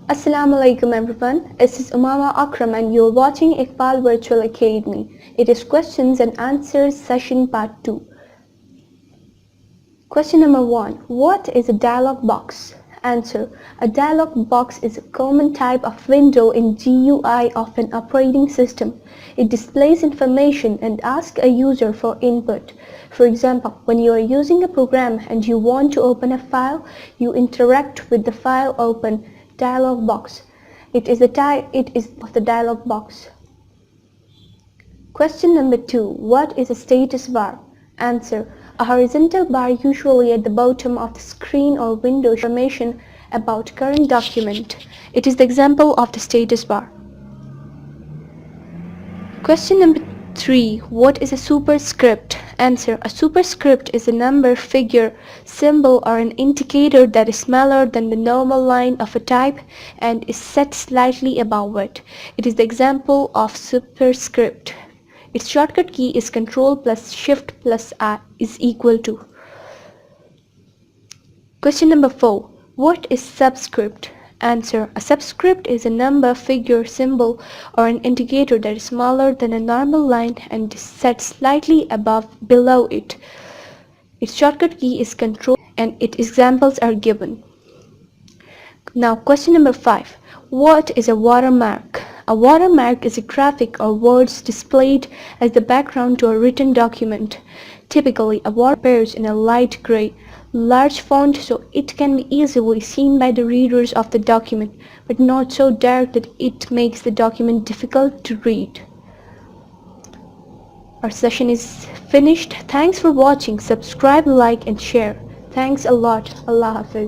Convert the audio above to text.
Assalamu alaikum everyone, this is Umama Akram and you're watching Iqbal Virtual Academy. It is questions and answers session part 2. Question number 1. What is a dialog box? Answer. A dialog box is a common type of window in GUI of an operating system. It displays information and asks a user for input. For example, when you are using a program and you want to open a file, you interact with the file open dialog box. It is of the dialog box. Question number 2. What is a status bar? Answer. A horizontal bar usually at the bottom of the screen or window shows information about current document. It is the example of the status bar. Question number 3. What is a superscript? Answer. A superscript is a number, figure, symbol or an indicator that is smaller than the normal line of a type and is set slightly above it. It is the example of superscript. Its shortcut key is Ctrl plus Shift plus I is equal to. Question number 4. What is subscript? Answer. A subscript is a number, figure, symbol or an indicator that is smaller than a normal line and is set slightly below it. Its shortcut key is Ctrl and its examples are given. Now question number 5. What is a watermark? A watermark is a graphic or words displayed as the background to a written document. Typically, a watermark appears in a light gray, large font so it can be easily seen by the readers of the document, but not so dark that it makes the document difficult to read. Our session is finished. Thanks for watching. Subscribe, like and share. Thanks a lot. Allah Hafiz.